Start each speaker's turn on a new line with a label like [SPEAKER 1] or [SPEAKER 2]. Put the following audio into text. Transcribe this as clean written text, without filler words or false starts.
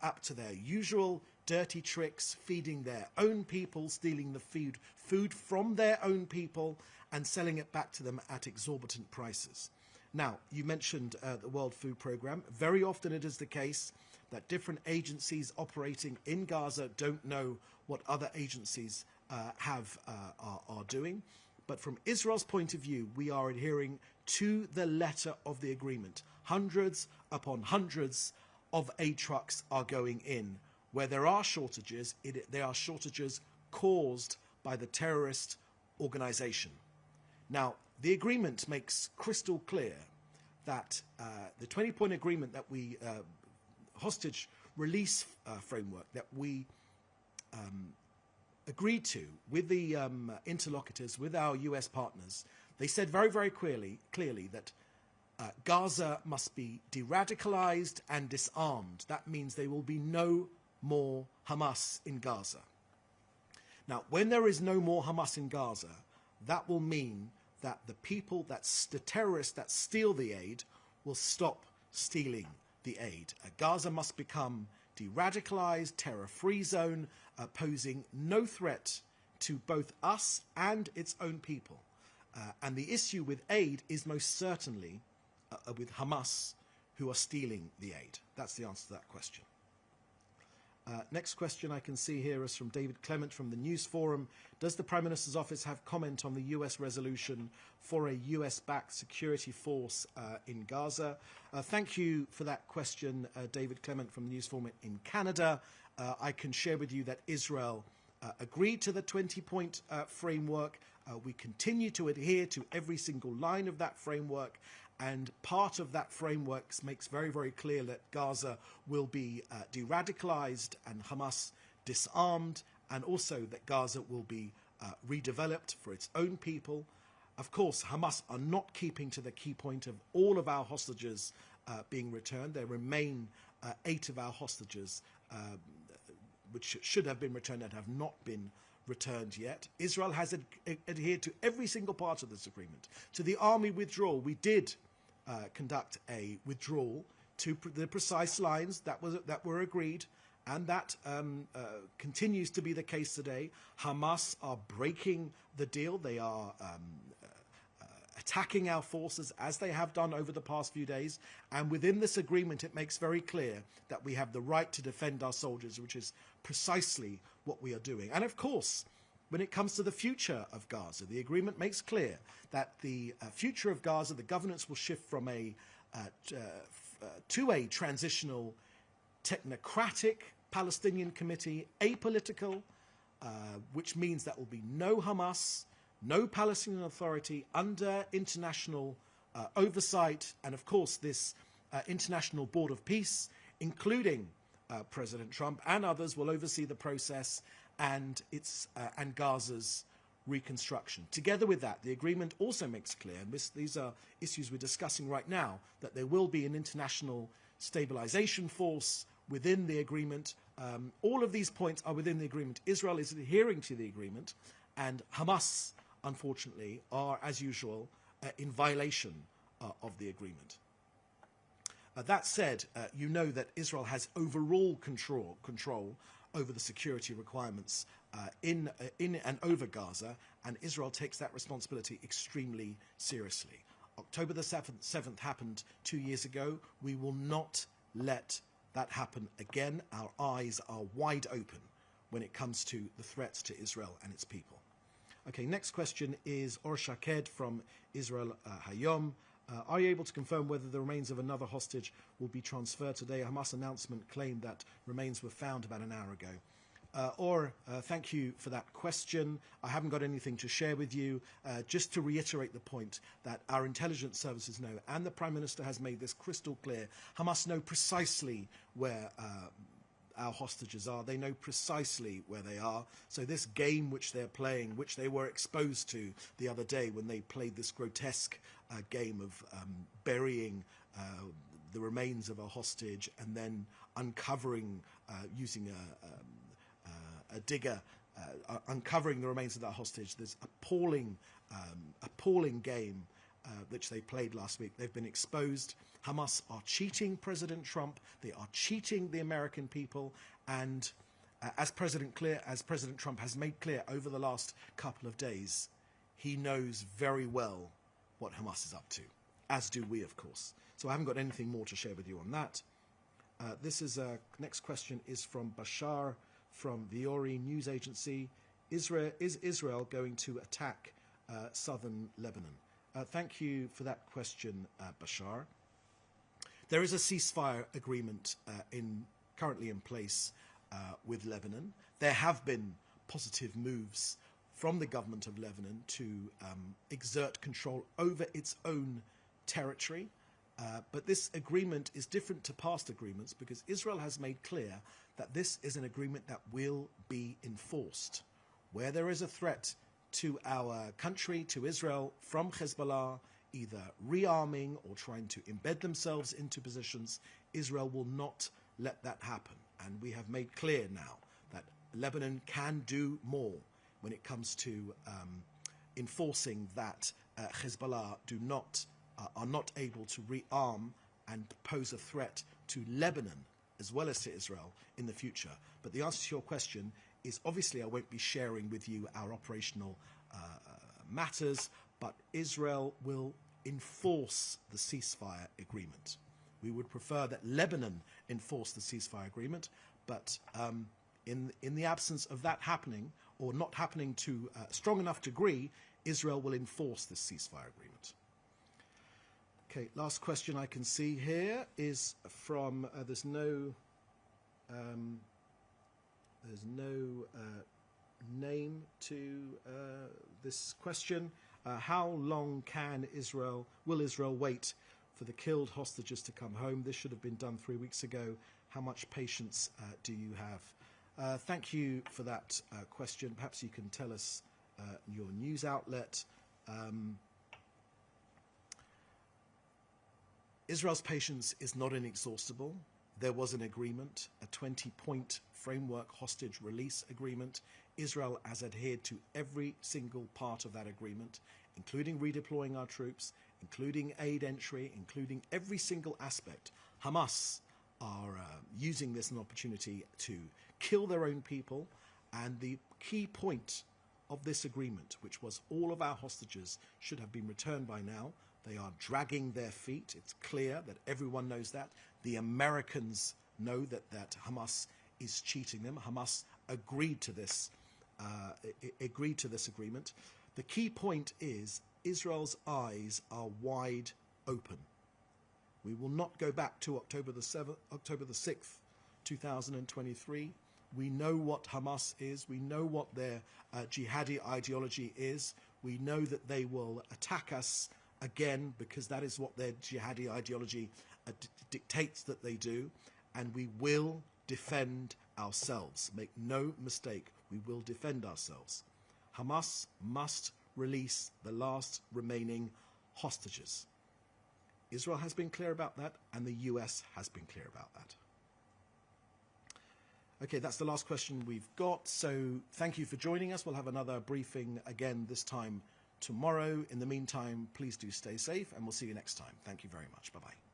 [SPEAKER 1] up to their usual dirty tricks, feeding their own people, stealing the food from their own people and selling it back to them at exorbitant prices. Now, you mentioned the World Food Programme. Very often it is the case that different agencies operating in Gaza don't know what other agencies are doing. But from Israel's point of view, we are adhering to the letter of the agreement. Hundreds upon hundreds of aid trucks are going in. Where there are shortages, they are shortages caused by the terrorist organization. Now, the agreement makes crystal clear that the 20-point agreement that we, hostage release framework that we agreed to with the interlocutors, with our US partners, they said very, very clearly that Gaza must be de-radicalized and disarmed. That means there will be no more Hamas in Gaza. Now, when there is no more Hamas in Gaza, that will mean that the people, the terrorists that steal the aid, will stop stealing the aid. Gaza must become de-radicalized, terror-free zone, posing no threat to both us and its own people. And the issue with aid is most certainly with Hamas, who are stealing the aid. That's the answer to that question. Next question I can see here is from David Clement from the News Forum. Does the Prime Minister's office have comment on the US resolution for a US-backed security force in Gaza? Thank you for that question, David Clement from the News Forum in Canada. I can share with you that Israel agreed to the 20-point framework. We continue to adhere to every single line of that framework. And part of that framework makes very, very clear that Gaza will be de-radicalized and Hamas disarmed, and also that Gaza will be redeveloped for its own people. Of course, Hamas are not keeping to the key point of all of our hostages being returned. There remain 8 of our hostages which should have been returned and have not been returned yet. Israel has adhered to every single part of this agreement. To the army withdrawal, we did conduct a withdrawal to the precise lines that were agreed, and that continues to be the case today. Hamas are breaking the deal. They are attacking our forces as they have done over the past few days, and within this agreement it makes very clear that we have the right to defend our soldiers, which is precisely what we are doing. And of course, when it comes to the future of Gaza, the agreement makes clear that the future of Gaza, the governance will shift from to a transitional technocratic Palestinian committee, apolitical, which means that will be no Hamas, no Palestinian Authority under international oversight, and of course this International Board of Peace, including President Trump and others, will oversee the process and Gaza's reconstruction. Together with that, the agreement also makes clear, and these are issues we're discussing right now, that there will be an international stabilization force within the agreement. All of these points are within the agreement. Israel is adhering to the agreement, and Hamas, unfortunately, are, as usual, in violation of the agreement. That said, you know that Israel has overall control over the security requirements in and over Gaza, and Israel takes that responsibility extremely seriously. October the 7th happened 2 years ago. We will not let that happen again. Our eyes are wide open when it comes to the threats to Israel and its people. Okay, next question is Or Shaked from Israel Hayom. Are you able to confirm whether the remains of another hostage will be transferred today? A Hamas announcement claimed that remains were found about an hour ago. Thank you for that question. I haven't got anything to share with you. Just to reiterate the point that our intelligence services know, and the Prime Minister has made this crystal clear, Hamas know precisely where our hostages are. They know precisely where they are. So this game which they're playing, which they were exposed to the other day when they played this grotesque game of burying the remains of a hostage and then uncovering, using a digger, uncovering the remains of that hostage, this appalling game which they played last week. They've been exposed. Hamas are cheating President Trump. They are cheating the American people. And as President Trump has made clear over the last couple of days, he knows very well what Hamas is up to, as do we, of course. So I haven't got anything more to share with you on that. Next question is from Bashar from Viore News Agency. Is Israel going to attack southern Lebanon? Thank you for that question, Bashar. There is a ceasefire agreement currently in place with Lebanon. There have been positive moves from the government of Lebanon to exert control over its own territory. But this agreement is different to past agreements because Israel has made clear that this is an agreement that will be enforced. Where there is a threat to our country, to Israel, from Hezbollah, either rearming or trying to embed themselves into positions, Israel will not let that happen. And we have made clear now that Lebanon can do more when it comes to enforcing that Hezbollah are not able to rearm and pose a threat to Lebanon as well as to Israel in the future. But the answer to your question is obviously I won't be sharing with you our operational matters, but Israel will enforce the ceasefire agreement. We would prefer that Lebanon enforce the ceasefire agreement, but in the absence of that happening, or not happening to a strong enough degree, Israel will enforce this ceasefire agreement. Okay, last question I can see here is from, there's no name to this question. How long will Israel wait for the killed hostages to come home? This should have been done 3 weeks ago. How much patience do you have? Thank you for that question. Perhaps you can tell us your news outlet. Israel's patience is not inexhaustible. There was an agreement, a 20-point framework hostage release agreement. Israel has adhered to every single part of that agreement, including redeploying our troops, including aid entry, including every single aspect. Hamas are using this as an opportunity to kill their own people. And the key point of this agreement, which was all of our hostages should have been returned by now, they are dragging their feet. It's clear that everyone knows that. The Americans know that Hamas is cheating them. Hamas agreed to this agreement. The key point is Israel's eyes are wide open. We will not go back to October the 6th, 2023. We know what Hamas is. We know what their jihadi ideology is. We know that they will attack us again because that is what their jihadi ideology dictates that they do. And we will defend ourselves. Make no mistake, we will defend ourselves. Hamas must release the last remaining hostages. Israel has been clear about that, and the US has been clear about that. Okay, that's the last question we've got. So thank you for joining us. We'll have another briefing again this time tomorrow. In the meantime, please do stay safe, and we'll see you next time. Thank you very much. Bye-bye.